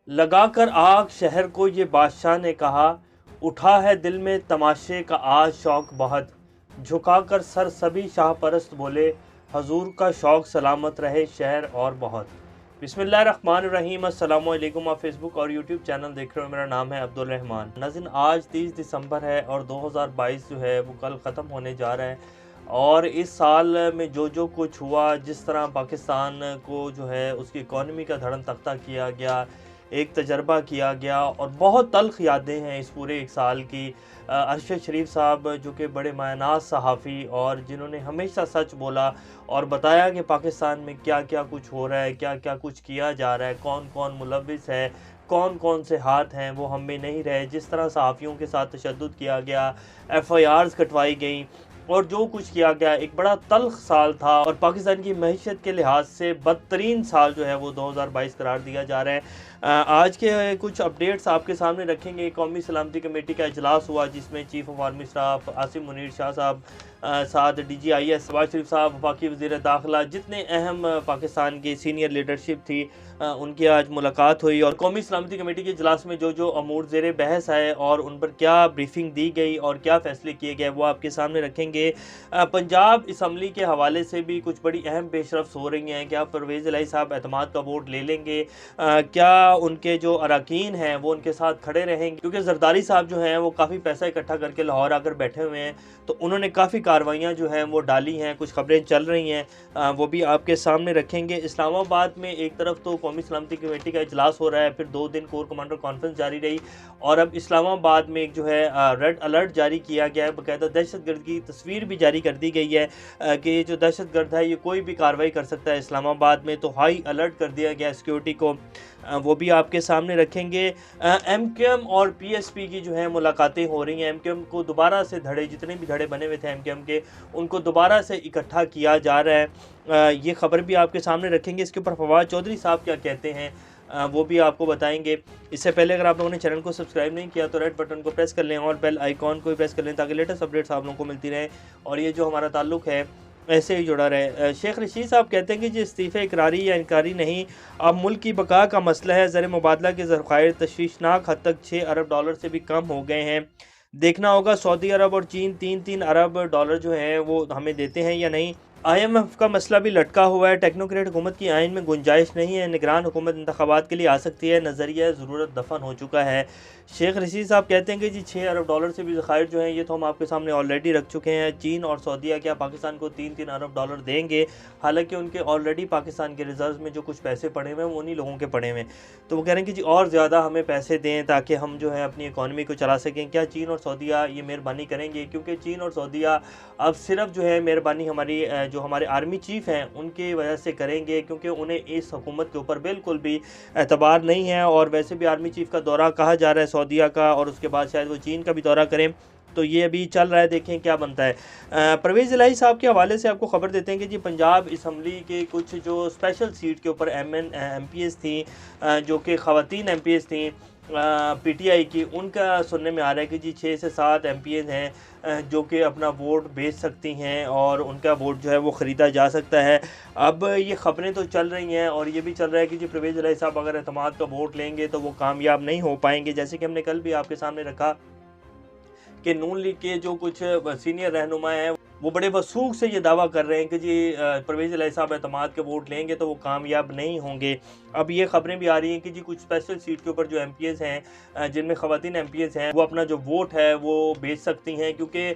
लगाकर आग शहर को ये बादशाह ने कहा, उठा है दिल में तमाशे का आज शौक बहुत। झुकाकर सर सभी शाहपरस्त बोले, हजूर का शौक सलामत रहे शहर और बहुत। बिस्मिल्लाहिर्रहमानिर्रहीम। अस्सलाम वालेकुम। आप फेसबुक और यूट्यूब चैनल देख रहे हो। मेरा नाम है अब्दुल रहमान। नाज़रीन, आज 30 दिसंबर है और 2022 जो है वो कल ख़त्म होने जा रहा है। और इस साल में जो कुछ हुआ, जिस तरह पाकिस्तान को जो है उसकी इकॉनमी का धड़न तख्ता किया गया, एक तजर्बा किया गया और बहुत तल्ख़ यादें हैं इस पूरे एक साल की। अरशद शरीफ साहब जो कि बड़े मायनाज़ सहाफ़ी और जिन्होंने हमेशा सच बोला और बताया कि पाकिस्तान में क्या क्या कुछ हो रहा है, क्या क्या कुछ किया जा रहा है, कौन कौन मुलविस है, कौन कौन से हाथ हैं वो हम में नहीं रहे। जिस तरह सहाफ़ियों के साथ तशद्दुद किया गया, FIRs कटवाई गई और जो कुछ किया गया, एक बड़ा तल्ख़ साल था और पाकिस्तान की मईशत के लिहाज से बदतरीन साल जो है वो 2022 करार दिया जा रहा है। आज के कुछ अपडेट्स आपके सामने रखेंगे। कौमी सलामती कमेटी का इजलास हुआ जिसमें chief of army staff Asim Munir Shah साहब, साथ DGIS शहबाज शरीफ साहब, वफाकी वज़ीर दाखिला, जितने अहम पाकिस्तान की सीनियर लीडरशिप थी, उनकी आज मुलाकात हुई। और कौमी सलामती कमेटी के इजलास में जो अमूर ज़ेर बहस आए और उन पर क्या ब्रीफिंग दी गई और क्या फ़ैसले किए गए वो आपके सामने रखेंगे। पंजाब असम्बली के हवाले से भी कुछ बड़ी अहम पेशरफ्स हो रही हैं। क्या परवेज़ इलाही साहब एतमाद का वोट ले लेंगे? क्या उनके जो अरकान हैं वो उनके साथ खड़े रहेंगे? क्योंकि जरदारी साहब जो हैं वो काफ़ी पैसा इकट्ठा करके लाहौर आकर बैठे हुए हैं, तो उन्होंने काफ़ी कार्रवाइयाँ जो हैं वो डाली हैं, कुछ खबरें चल रही हैं, वो भी आपके सामने रखेंगे। इस्लामाबाद में एक तरफ तो कौमी सलामती कमेटी का इजलास हो रहा है, फिर 2 दिन कोर कमांडर कॉन्फ्रेंस जारी रही और अब इस्लामाबाद में एक जो है रेड अलर्ट जारी किया गया है। बाकायदा दहशतगर्द की तस्वीर भी जारी कर दी गई है कि जो दहशतगर्द है ये कोई भी कार्रवाई कर सकता है इस्लामाबाद में, तो हाई अलर्ट कर दिया गया सिक्योरिटी को, वो भी आपके सामने रखेंगे। MQM और PSP की जो है मुलाकातें हो रही हैं। MQM को दोबारा से धड़े, जितने भी धड़े बने हुए थे MQM के, उनको दोबारा से इकट्ठा किया जा रहा है। ये खबर भी आपके सामने रखेंगे। इसके ऊपर फवाद चौधरी साहब क्या कहते हैं वो भी आपको बताएंगे। इससे पहले अगर आप लोगों ने चैनल को सब्सक्राइब नहीं किया तो रेड बटन को प्रेस कर लें और बेल आइकॉन को भी प्रेस कर लें ताकि लेटेस्ट अपडेट्स आप लोगों को मिलती रहे और ये जो हमारा ताल्लुक़ है ऐसे ही जुड़ा रहे। शेख रशीद साहब कहते हैं कि जी इस्तीफ़े इकरारी या इनकारी नहीं, अब मुल्क की बका का मसला है। ज़र मुबादला के ज़ख़ायर तशवीशनाक हद तक $6 अरब से भी कम हो गए हैं। देखना होगा सऊदी अरब और चीन 3-3 अरब डॉलर जो हैं वो हमें देते हैं या नहीं। IMF का मसला भी लटका हुआ है। टेक्नोक्रेट हुकूमत की आइन में गुंजाइश नहीं है। निगरान हुकूमत इंतखाबात के लिए आ सकती है। नज़रिया ज़रूरत दफन हो चुका है। शेख रशीद साहब कहते हैं कि जी $6 अरब से भी ज़ख़ायर जो हैं ये तो हम आपके सामने ऑलरेडी रख चुके हैं। चीन और सऊदीया क्या पाकिस्तान को 3-3 अरब डॉलर देंगे? हालांकि उनके ऑलरेडी पाकिस्तान के रिजर्व में जो कुछ पैसे पड़े हुए हैं वो उन्हीं लोगों के पड़े हुए हैं, तो वो कह रहे हैं कि जी और ज़्यादा हमें पैसे दें ताकि हम जो है अपनी इकॉनमी को चला सकें। क्या चीन और सऊदीया ये मेहरबानी करेंगे? क्योंकि चीन और सऊदीया अब सिर्फ जो है मेहरबानी हमारी जो हमारे आर्मी चीफ़ हैं उनकी वजह से करेंगे, क्योंकि उन्हें इस हुकूमत के ऊपर बिल्कुल भी एतबार नहीं है। और वैसे भी आर्मी चीफ़ का दौरा कहा जा रहा है सऊदीया का और उसके बाद शायद वो चीन का भी दौरा करें, तो ये अभी चल रहा है, देखें क्या बनता है। परवेज़ इलाही साहब के हवाले से आपको खबर देते हैं कि जी पंजाब असम्बली के कुछ जो स्पेशल सीट के ऊपर MPs थी, जो कि ख़वातीन MPs थी PTI की, उनका सुनने में आ रहा है कि जी 6 से 7 MPs हैं जो कि अपना वोट बेच सकती हैं और उनका वोट जो है वो ख़रीदा जा सकता है। अब ये ख़बरें तो चल रही हैं और ये भी चल रहा है कि जी परवेज़ इलाही साहब अगर एतमाद का वोट लेंगे तो वो कामयाब नहीं हो पाएंगे। जैसे कि हमने कल भी आपके सामने रखा कि नून लीग के जो कुछ सीनियर रहनुमा हैं वो बड़े वसूख से ये दावा कर रहे हैं कि जी परवेज़ इलाही साहब एतमाद के वोट लेंगे तो वो कामयाब नहीं होंगे। अब ये खबरें भी आ रही हैं कि जी कुछ स्पेशल सीट के ऊपर जो MPs हैं जिनमें ख़वातीन MPs हैं वो अपना जो वोट है वो बेच सकती हैं, क्योंकि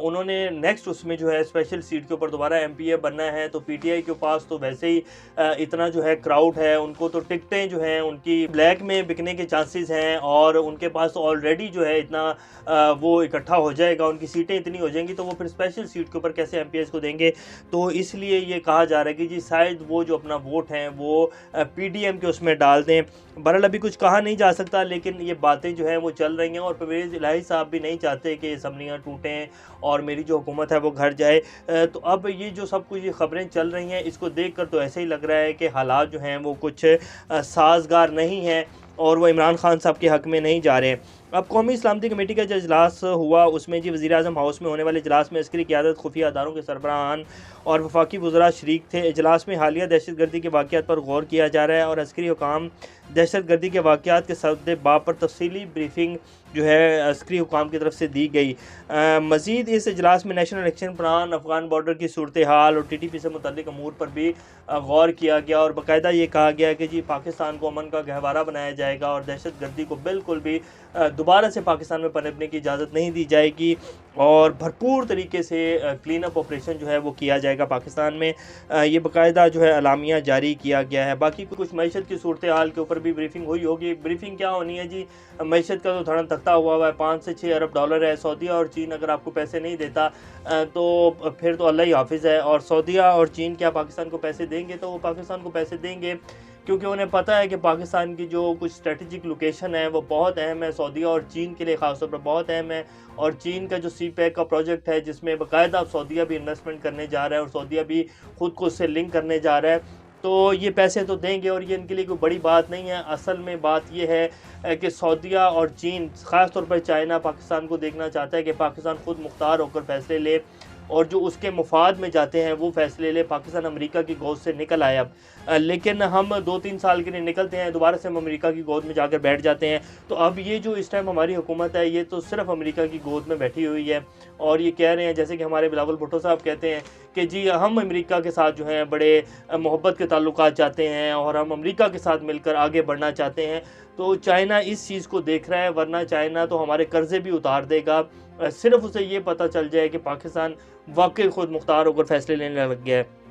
उन्होंने नेक्स्ट उसमें जो है स्पेशल सीट के ऊपर दोबारा MPA बनना है। तो PTI के पास तो वैसे ही इतना जो है क्राउड है, उनको तो टिकटें जो हैं उनकी ब्लैक में बिकने के चांसेस हैं और उनके पास तो ऑलरेडी जो है इतना वो इकट्ठा हो जाएगा, उनकी सीटें इतनी हो जाएंगी, तो वो फिर स्पेशल सीट के ऊपर कैसे MPs को देंगे। तो इसलिए ये कहा जा रहा है कि जी शायद वो जो अपना वोट है वो PDM के उसमें डाल दें। बहरहाल अभी कुछ कहा नहीं जा सकता, लेकिन ये बातें जो हैं वो चल रही हैं और परवेज़ इलाही साहब भी नहीं चाहते कि असम्बलियाँ टूटें और मेरी जो हुकूमत है वो घर जाए। तो अब ये जो सब कुछ ये ख़बरें चल रही हैं इसको देख कर तो ऐसे ही लग रहा है कि हालात जो हैं वो कुछ साजगार नहीं हैं और वो इमरान खान साहब के हक़ में नहीं जा रहे हैं। अब कौमी सलामती कमेटी का जो इजलास हुआ उसमें जी वज़ीर-ए-आज़म हाउस में होने वाले इजलास में अस्करी क़यादत, खुफिया अदारों के सरबराहान और वफाकी वज़रा शरीक थे। इजलास में हालिया दहशतगर्दी के वाक़यात पर गौर किया जा रहा है और अस्करी हुकाम दहशतगर्दी के वाक़यात के सद्देबाब पर तफ़सीली ब्रीफिंग जो है अस्करी हुकाम की तरफ से दी गई। मज़ीद इस इजलास में national action plan, Afghan border की सूरत हाल और TTP से मुतल्लिक़ अमूर पर भी गौर किया गया और बाकायदा ये कहा गया कि जी पाकिस्तान को अमन का गहवारा बनाया जाएगा और दहशतगर्दी को बिल्कुल भी दोबारा से पाकिस्तान में पनपने की इजाज़त नहीं दी जाएगी और भरपूर तरीके से क्लीन अप ऑपरेशन जो है वो किया जाएगा पाकिस्तान में। ये बाकायदा जो है अलामिया जारी किया गया है। बाकी कुछ मईशत की सूरत हाल के ऊपर भी ब्रीफिंग हुई होगी। ब्रीफिंग क्या होनी है जी, मईशत का तो धड़न तख्ता हुआ है, 5 से 6 अरब डॉलर है। सऊदीया और चीन अगर आपको पैसे नहीं देता तो फिर तो अल्लाह ही हाफिज़ है। और सऊदीया और चीन क्या पाकिस्तान को पैसे देंगे? तो वो पाकिस्तान को पैसे देंगे क्योंकि उन्हें पता है कि पाकिस्तान की जो कुछ स्ट्रेटजिक लोकेशन है वो बहुत अहम है, सऊदीया और चीन के लिए ख़ास तौर पर बहुत अहम है। और चीन का जो CPEC का प्रोजेक्ट है जिसमें बाकायदा सऊदीया भी इन्वेस्टमेंट करने जा रहा है और सऊदीया भी ख़ुद को उससे लिंक करने जा रहा है, तो ये पैसे तो देंगे और ये इनके लिए कोई बड़ी बात नहीं है। असल में बात ये है कि सऊदीया और चीन, ख़ास तौर पर चाइना, पाकिस्तान को देखना चाहता है कि पाकिस्तान खुद मुख्तार होकर फ़ैसले ले और जो उसके मुफाद में जाते हैं वो फ़ैसले ले। पाकिस्तान अमेरिका की गोद से निकल आया अब, लेकिन हम 2-3 साल के लिए निकलते हैं, दोबारा से हम अमेरिका की गोद में जाकर बैठ जाते हैं। तो अब ये जो इस टाइम हमारी हुकूमत है ये तो सिर्फ़ अमेरिका की गोद में बैठी हुई है और ये कह रहे हैं, जैसे कि हमारे बिलावल भुट्टो साहब कहते हैं कि जी हम अमेरिका के साथ जो है बड़े मोहब्बत के ताल्लुकात चाहते हैं और हम अमेरिका के साथ मिलकर आगे बढ़ना चाहते हैं। तो चाइना इस चीज़ को देख रहा है, वरना चाइना तो हमारे कर्ज़े भी उतार देगा। सिर्फ उसे ये पता चल जाए कि पाकिस्तान वाकई खुद मुख्तार होकर फैसले लेने लग गया है।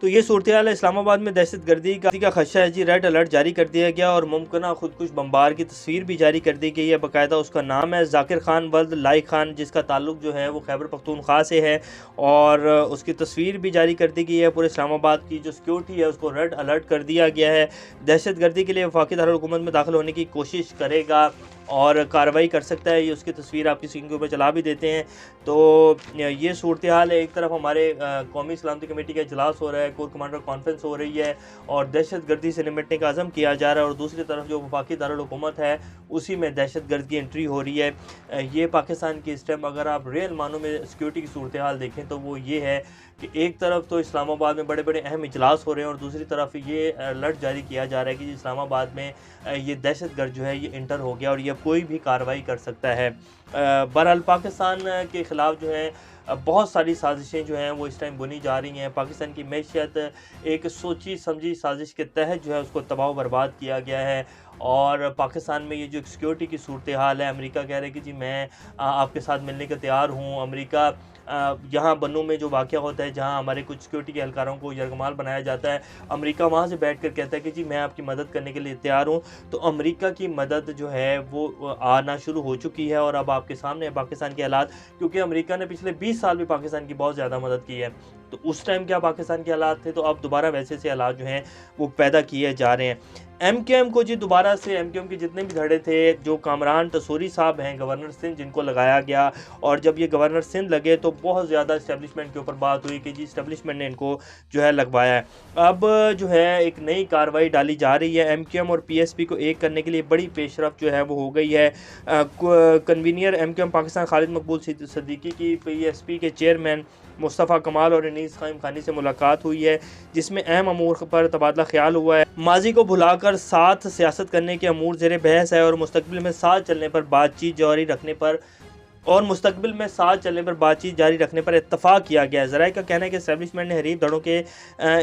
तो ये सूरत हाल है। इस्लामाबाद में दहशतगर्दी का खदशा है जी, रेड अलर्ट जारी कर दिया गया और मुमकिन खुदकुश बम्बार की तस्वीर भी जारी कर दी गई है। बाकायदा उसका नाम है जाकिर खान वल्द लाई खान, जिसका ताल्लुक जो है वो खैबर पख्तूनख्वा से है और उसकी तस्वीर भी जारी कर दी गई है। पूरे इस्लामाबाद की जो सिक्योरिटी है उसको रेड अलर्ट कर दिया गया है। दहशतगर्दी के लिए वफाकी दारुल हुकूमत में दाखिल होने की कोशिश करेगा और कार्रवाई कर सकता है। ये उसकी तस्वीर आपकी स्क्रीन के ऊपर चला भी देते हैं। तो ये सूरत हाल है। एक तरफ हमारे कौमी सलामती कमेटी का इजलास हो रहा है, कोर कमांडर कॉन्फ्रेंस हो रही है और दहशतगर्दी से निपटने का अज़म किया जा रहा है और दूसरी तरफ जो वफाकी दारुल हुकूमत है उसी में दहशतगर्द की एंट्री हो रही है। ये पाकिस्तान की इस टाइम अगर आप रियल मानों में सिक्योरिटी की सूरत हाल देखें तो वो ये है कि एक तरफ तो इस्लामाबाद में बड़े बड़े अहम इजलास हो रहे हैं और दूसरी तरफ ये अलर्ट जारी किया जा रहा है कि इस्लामाबाद में ये दहशतगर्द जो है ये इंटर हो गया और ये कोई भी कार्रवाई कर सकता है। बहरहाल पाकिस्तान के ख़िलाफ़ जो है बहुत सारी साजिशें जो हैं वो इस टाइम बुनी जा रही हैं। पाकिस्तान की मैशियत एक सोची समझी साजिश के तहत जो है उसको तबाह बर्बाद किया गया है और पाकिस्तान में ये जो सिक्योरिटी की सूरत हाल है, अमेरिका कह रहा है कि जी मैं आपके साथ मिलने को तैयार हूँ। अमेरिका यहाँ बन्नू में जो वाक़या होता है जहाँ हमारे कुछ सिक्योरिटी के एहलकारों को यरगमाल बनाया जाता है, अमेरिका वहाँ से बैठ कर कहता है कि जी मैं आपकी मदद करने के लिए तैयार हूँ। तो अमेरिका की मदद जो है वो आना शुरू हो चुकी है और अब आपके सामने है पाकिस्तान के हालात, क्योंकि अमेरिका ने पिछले 20 साल भी पाकिस्तान की बहुत ज़्यादा मदद की है। तो उस टाइम क्या पाकिस्तान के हालात थे, तो अब दोबारा वैसे से हालात जो हैं वो पैदा किए जा रहे हैं। MKM को जी दोबारा से MKM के जितने भी धड़े थे, जो कामरान तसूरी साहब हैं गवर्नर सिंध जिनको लगाया गया, और जब ये गवर्नर सिंध लगे तो बहुत ज़्यादा इस्टेब्लिशमेंट के ऊपर बात हुई कि जी इस्टेब्लिशमेंट ने इनको जो है लगवाया है। अब जो है एक नई कार्रवाई डाली जा रही है। MKM और PSP को एक करने के लिए बड़ी पेशरफ जो है वो हो गई है। कन्वीनियर MKM पाकिस्तान खालिद मकबूल सिद्दीकी की PSP के चेयरमैन मुस्तफ़ा कमाल और अनीस क़ाइम खानी से मुलाकात हुई है, जिसमें अहम अमूर पर तबादला ख्याल हुआ है। माजी को भुलाकर साथ सियासत करने के अमूर ज़ेर बहस है और मुस्तकबिल में साथ चलने पर बातचीत जारी रखने पर इत्तफ़ाक़ किया गया है। ज़राए का कहना है कि एस्टेब्लिशमेंट ने हरीफ धड़ों के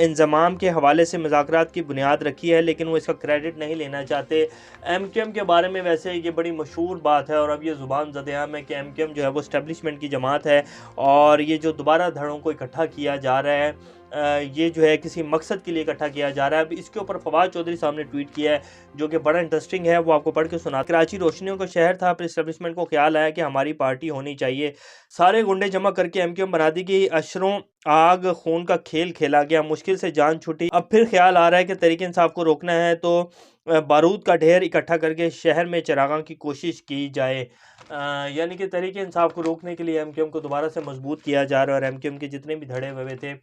इंज़माम के हवाले से मुज़ाकरात की बुनियाद रखी है, लेकिन वो इसका क्रेडिट नहीं लेना चाहते। MKM के बारे में वैसे ये बड़ी मशहूर बात है और अब ये ज़ुबान ज़द-ए-आम है कि MKM जो है वो एस्टेब्लिशमेंट की जमात है और ये जो दोबारा धड़ों को इकट्ठा किया जा रहा है ये जो है किसी मकसद के लिए इकट्ठा किया जा रहा है। अब इसके ऊपर फवाद चौधरी साहब ने ट्वीट किया है जो कि बड़ा इंटरेस्टिंग है, वो आपको पढ़ के सुना। कराची रोशनियों का शहर था, फिर एस्टेब्लिशमेंट को ख्याल आया कि हमारी पार्टी होनी चाहिए, सारे गुंडे जमा करके MKM बना दी गई, अशरों आग खून का खेल खेला गया, मुश्किल से जान छूटी। अब फिर ख्याल आ रहा है कि तहरीक इंसाफ को रोकना है तो बारूद का ढेर इकट्ठा करके शहर में चिरागां की कोशिश की जाए। यानी कि तहरीक इंसाफ को रोकने के लिए MKM को दोबारा से मजबूत किया जा रहा है और MKM के जितने भी धड़े हुए थे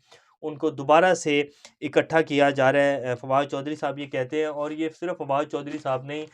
उनको दोबारा से इकट्ठा किया जा रहा है। फवाद चौधरी साहब ये कहते हैं, और ये सिर्फ फवाद चौधरी साहब नहीं,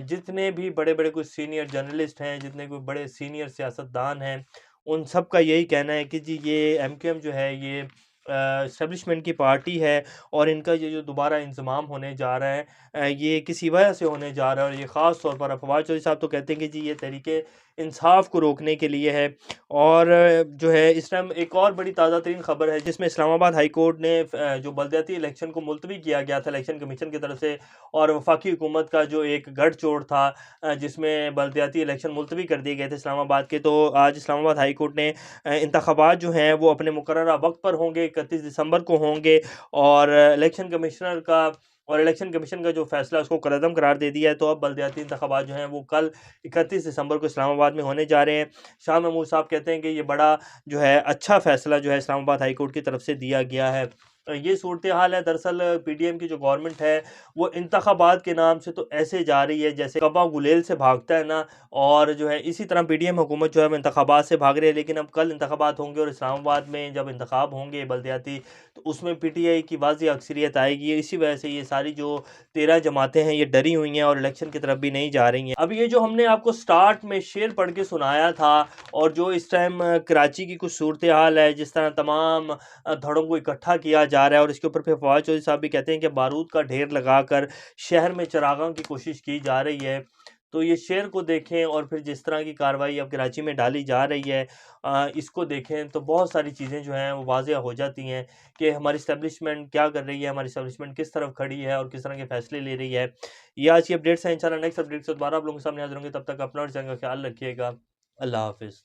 जितने भी बड़े बड़े कुछ सीनियर जर्नलिस्ट हैं, जितने कोई बड़े सीनियर सियासतदान हैं, उन सब का यही कहना है कि जी ये एमक्यूएम जो है ये एस्टेब्लिशमेंट की पार्टी है, और इनका ये जो दोबारा इंज़माम होने जा रहा है ये किसी वजह से होने जा रहा है, और ये ख़ास तौर पर फवाद चौधरी साहब तो कहते हैं कि जी ये तहरीके इंसाफ को रोकने के लिए है। और जो है इस टाइम एक और बड़ी ताज़ा तरीन खबर है, जिसमें इस्लामाबाद हाई कोर्ट ने जो बलदियाती इलेक्शन को मुलतवी किया गया था इलेक्शन कमीशन की तरफ से, और वफाकी हुकूमत का जो एक गठजोड़ था जिसमें बलदियाती इलेक्शन मुलतवी कर दिए गए थे इस्लामाबाद के, तो आज इस्लामाबाद हाई कोर्ट ने इंतखाबात जो हैं वो अपने मुकर्ररा वक्त पर होंगे, 31 दिसंबर को होंगे, और इलेक्शन कमीशन का जो फैसला है उसको कलअदम करार दे दिया है। तो अब बलदियाती इंतखाबात जो हैं वो कल 31 दिसंबर को इस्लामाबाद में होने जा रहे हैं। शाह महमूद साहब कहते हैं कि ये बड़ा जो है अच्छा फैसला जो है इस्लामाबाद हाई कोर्ट की तरफ से दिया गया है। ये सूरत हाल है। दरअसल पीडीएम की जो गवर्नमेंट है वो इंतखाबात के नाम से तो ऐसे जा रही है जैसे कबा गुलेल से भागता है ना, और जो है इसी तरह पीडीएम हुकूमत जो है वो इंतखाबात से भाग रही है। लेकिन अब कल इंतखाबात होंगे, और इस्लामाबाद में जब इंतखाब होंगे बलदियाती, तो उसमें पीटीआई की वाज़ेह अक्सरियत आएगी। इसी वजह से ये सारी जो 13 जमातें हैं ये डरी हुई हैं और इलेक्शन की तरफ भी नहीं जा रही हैं। अब ये जो हमने आपको स्टार्ट में शेर पढ़ के सुनाया था, और जो इस टाइम कराची की कुछ सूरत हाल है, जिस तरह तमाम धड़ों को इकट्ठा किया जा रहा है, और इसके ऊपर फिर फवाद चौधरी साहब भी कहते हैं कि बारूद का ढेर लगाकर शहर में चरागां की कोशिश की जा रही है। तो ये शेर को देखें, और फिर जिस तरह की कार्रवाई अब कराची में डाली जा रही है इसको देखें, तो बहुत सारी चीज़ें जो हैं वो वाज़ेह हो जाती हैं कि हमारी इस्टेब्लिशमेंट क्या कर रही है, हमारी इस्टेब्लिशमेंट किस तरफ खड़ी है और किस तरह के फैसले ले रही है। ये आज की अपडेट्स हैं। इंशाल्लाह नेक्स्ट अपडेट से दोबारा आप लोगों के सामने हाज़िर होंगे। तब तक अपना और चैनल का ख्याल रखिएगा। अल्लाह हाफ़िज़।